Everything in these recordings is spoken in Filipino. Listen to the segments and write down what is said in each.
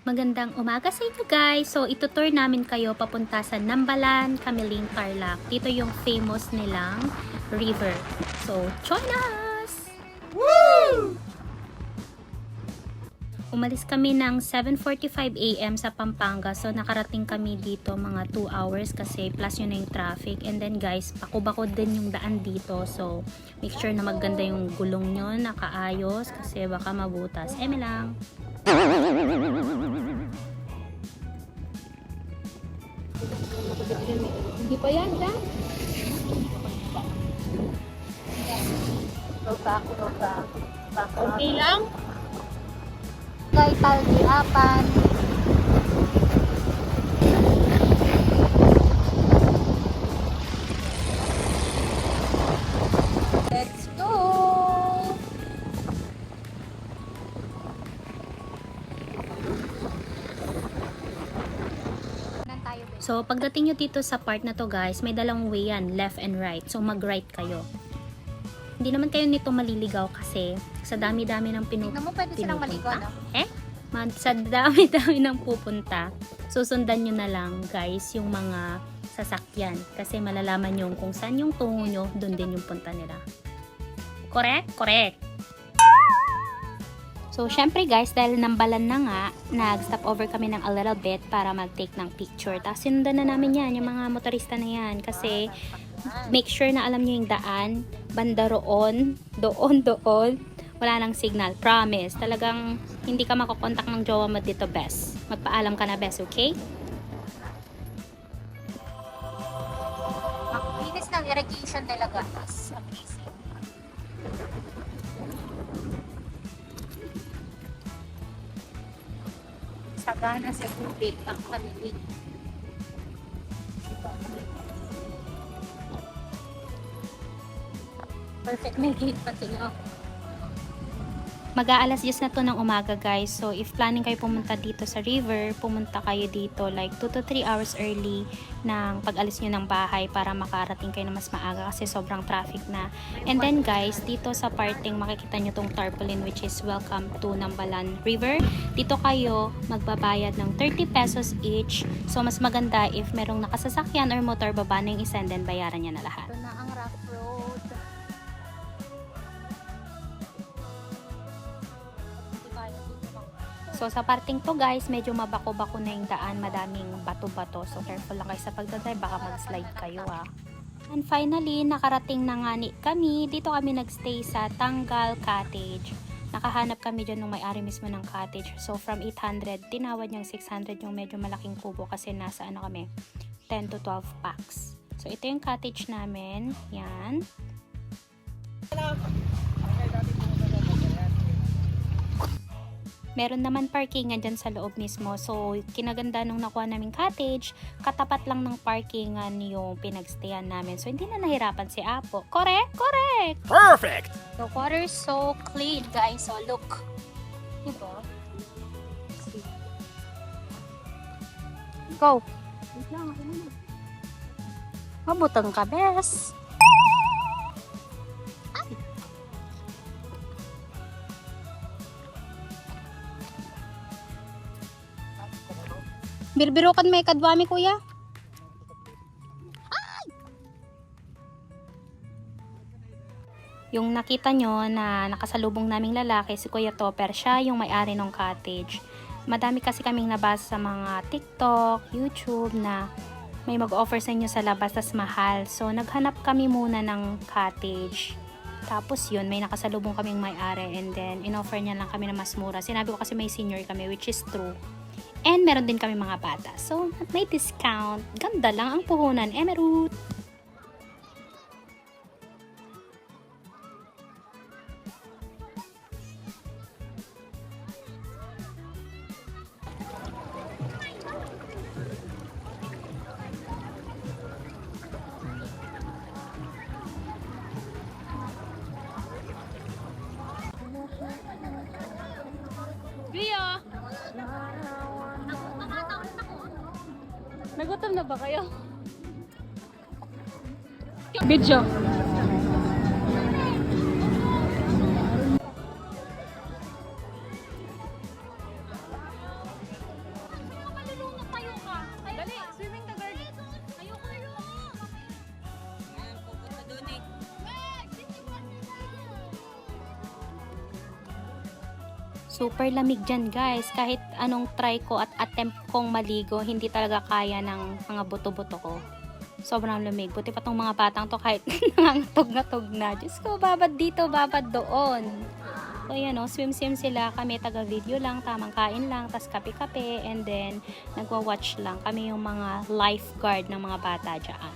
Magandang umaga sa inyo guys. So itutour namin kayo papunta sa Nambalan, Camiling, Tarlac. Dito yung famous nilang river. So join us! Woo! Umalis kami ng 7:45 AM sa Pampanga. So nakarating kami dito mga 2 hours kasi plus yun na yung traffic. And then guys, bako-bako din yung daan dito. So make sure na maganda yung gulong nyo, nakaayos kasi baka mabutas. Eme lang. Hindi pa yan, Dan. Okay lang? Kay Talgiapan. Let's go! So, pagdating nyo dito sa part na to guys, may dalawang way yan, left and right. So, mag-right kayo. Hindi naman kayo nito maliligaw kasi sa dami-dami ng Tignan mo, pwede silang maligo, no? Sa dami-dami ng pupunta, susundan nyo na lang guys yung mga sasakyan. Kasi malalaman nyo kung saan yung tungo nyo, dun din yung punta nila. Correct? Correct. So, syempre guys, dahil Nambalan na nga, nag-stop over kami ng a little bit para mag-take ng picture. Tapos sinundan na namin yan, yung mga motorista na yan. Kasi, make sure na alam nyo yung daan, banda roon, doon, wala nang signal. Promise. Talagang, hindi ka makakontak ng jowa mo dito, best. Magpaalam ka na, best, okay? Ang linis ng irrigation talaga. As amazing. Sagana sa tubig ang kanilig. Perfect, may gate pati nga. Mag-aalas 10 na to ng umaga guys. So if planning kayo pumunta dito sa river, pumunta kayo dito like 2 to 3 hours early ng pag-alis nyo ng bahay para makarating kayo na mas maaga kasi sobrang traffic na. And then guys, dito sa parting makikita nyo tong tarpaulin which is welcome to Nambalan River. Dito kayo magbabayad ng 30 pesos each. So mas maganda if merong nakasasakyan or motor, baba na yung isa and then bayaran niya na lahat. Ito na ang rough road. So sa parting to guys, medyo mabako-bako na yung daan, madaming bato-bato. So careful lang kayo sa pagdadrive, baka mag-slide kayo ah. And finally, nakarating na nga kami. Dito kami nagstay sa Tanggal Cottage. Nakahanap kami dyan ng may-ari mismo ng cottage. So from 800, tinawad niyang 600 yung medyo malaking kubo kasi nasa ano kami, 10 to 12 packs. So ito yung cottage namin. Yan. Meron naman parkingan dyan sa loob mismo. So, kinaganda nung nakuha naming cottage, katapat lang ng parkingan yung pinagstayan namin. So, hindi na nahirapan si Apo. Correct? Correct! Perfect! The water is so clean, guys. So, look. Diba? Go. Mabutang ka, bes. Birbirukan may kadwami, kuya. Yung nakita nyo na nakasalubong naming lalaki, si Kuya Topper, siya yung may-ari ng cottage. Madami kasi kaming nabasa sa mga TikTok, YouTube na may mag-offer sa inyo sa labas tas mahal. So, naghanap kami muna ng cottage. Tapos yun, may nakasalubong kaming may-ari and then in-offer niya lang kami na mas mura. Sinabi ko kasi may senior kami, which is true. And meron din kami mga bata. So, may discount. Ganda lang ang puhunan. Emerald. Gia! Nagutom na ba kayo? Video. Super lamig dyan guys. Kahit anong try ko at attempt kong maligo, hindi talaga kaya ng mga buto-buto ko. Sobrang lamig. Buti pa tong mga batang to kahit nangangatog-ngatog na. Diyos ko, babad dito, babad doon. So yan o, swim-swim sila. Kami taga-video lang, tamang kain lang, tas kape-kape, and then nagwa-watch lang. Kami yung mga lifeguard ng mga bata dyan.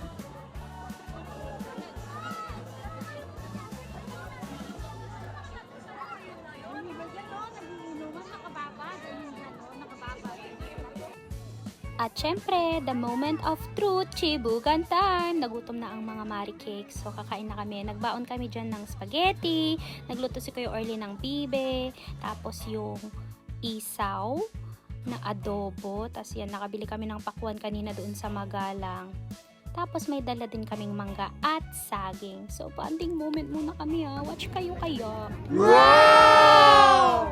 At syempre, the moment of truth, chibugan time. Nagutom na ang mga maricakes. So, kakain na kami. Nagbaon kami dyan ng spaghetti. Nagluto si Kuya Orly ng bibe. Tapos yung isaw na adobo. Tapos yan, nakabili kami ng pakwan kanina doon sa Magalang. Tapos may dala din kaming mangga at saging. So, bonding moment muna kami ha. Watch kayo kaya. Wow!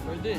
Pwede.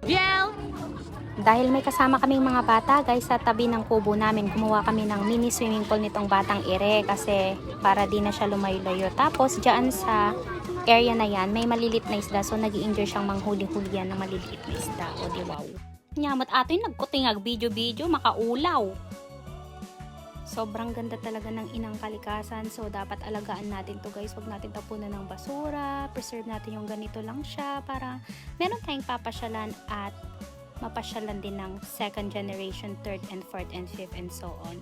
Biel! Dahil may kasama kaming mga bata guys sa tabi ng kubo namin, gumawa kami ng mini swimming pool nitong batang ire kasi para di na siya lumayo-layo. Tapos dyan sa area na yan, may malilit na isda, so nag-i-enjoy siyang manghuli-huli yan ng maliliit na isda. O di wow. Nyamat ato'y nagkutingag video-video, makaulaw. Sobrang ganda talaga ng inang kalikasan, so dapat alagaan natin to guys. Huwag natin tapunan ng basura, preserve natin yung ganito lang siya para meron tayong papasyalan at mapasyalan din ng second generation, third and fourth and fifth and so on.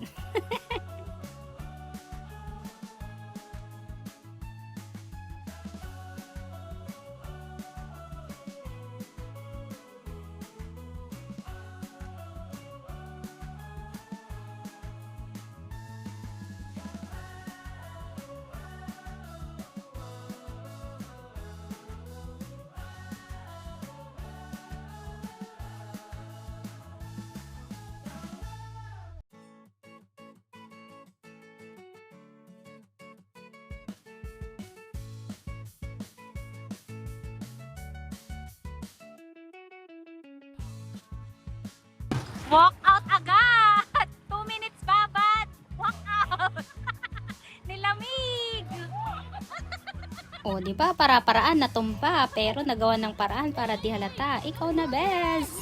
Walk out agad! 2 minutes babad! Walk out! Nilamig! O di ba, para-paraan natumba pero nagawa ng paraan para di halata. Ikaw na best.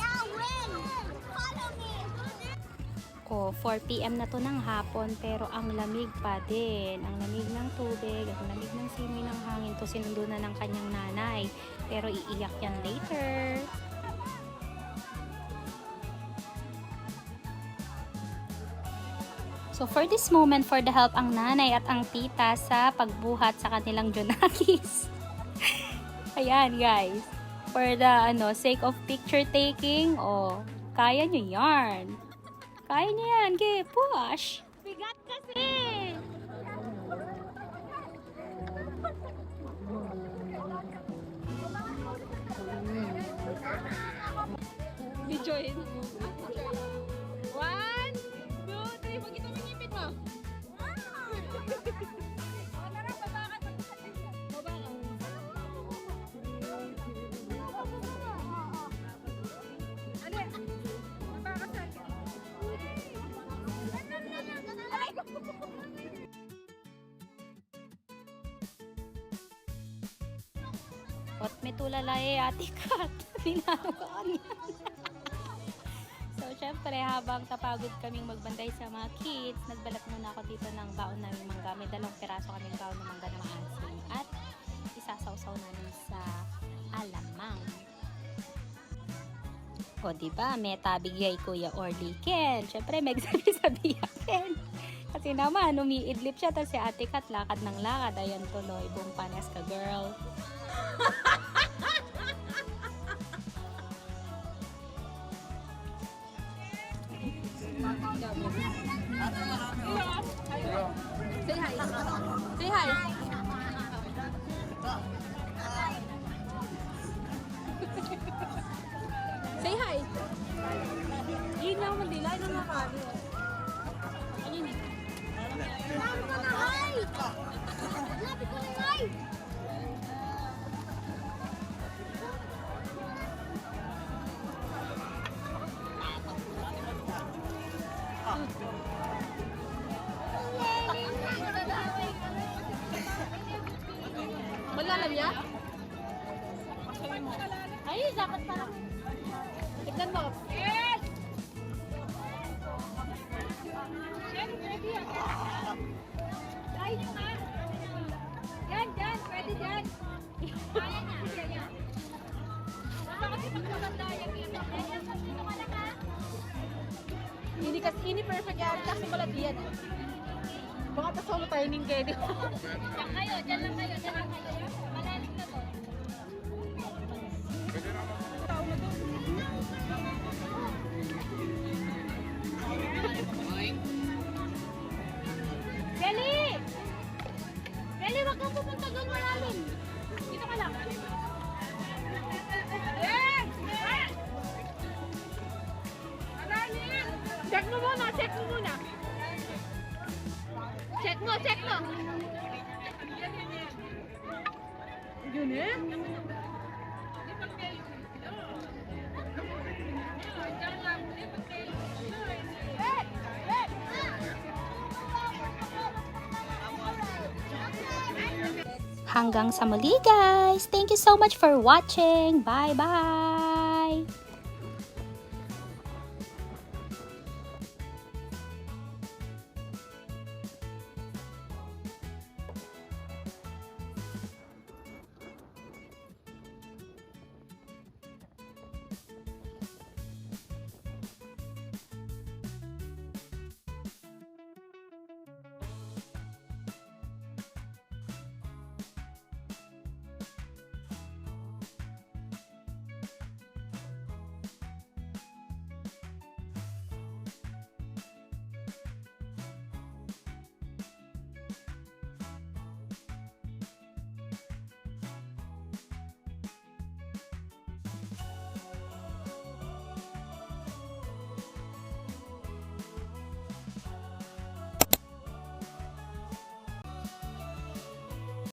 O 4 PM na to ng hapon pero ang lamig pa din. Ang lamig ng tubig, ang lamig ng simoy ng hangin to sinundo na ng kanyang nanay. Pero iiyak yan later. So for this moment, for the help ang nanay at ang tita sa pagbuhat sa kanilang Jonakis. Ayan guys. For the sake of picture taking, kaya nyo yarn. Kaya nyo yan, okay, push. Bigat kasi! Videoin. 1, 2, 3, magkita mo ngipin mo. At may tulala ate Kat. Pinanukaan niya. syempre, habang tapagod kaming magbantay sa mga kids, nagbalat muna ako dito ng baon namin mangga. May 2 piraso kaming baon ng mangga na maasim. At isasawsaw namin sa alamang. O, diba? Meta bigay Kuya Orly Ken. Syempre, may sabi sa Ken. Kasi naman, umiidlip siya. Tapos si Ate Kat, lakad ng lakad. Ayan tuloy, buong panes ka, girl. Say hi. Say hi. Say hi. Yun lang mandila. Yun lang nakali. Ayun eh. Lapit ko na, hi! Lapit ko na, hi! Malalam niya? Ay, dapat pala. Tignan mo. Yes! Ay, nyo nga. Yan, dyan. Pwede dyan. Kaya niya. Kaya niya. Basta kasi magpaganda yung ito. Kaya dito ka lang ha. Ini perfect yan. Kasi malati yan. Baka pa solo timing kayo. Diyan kayo. Diyan lang kayo. Diyan lang kayo. Malalim na to. Tao na to. Kelly! Kelly, wag kang pupunta doon malalim. Dito ka lang. Yes! Malalim! Check mo muna, check mo muna. Check mo, check mo. Yun eh. Hanggang sa muli guys! Thank you so much for watching! Bye-bye!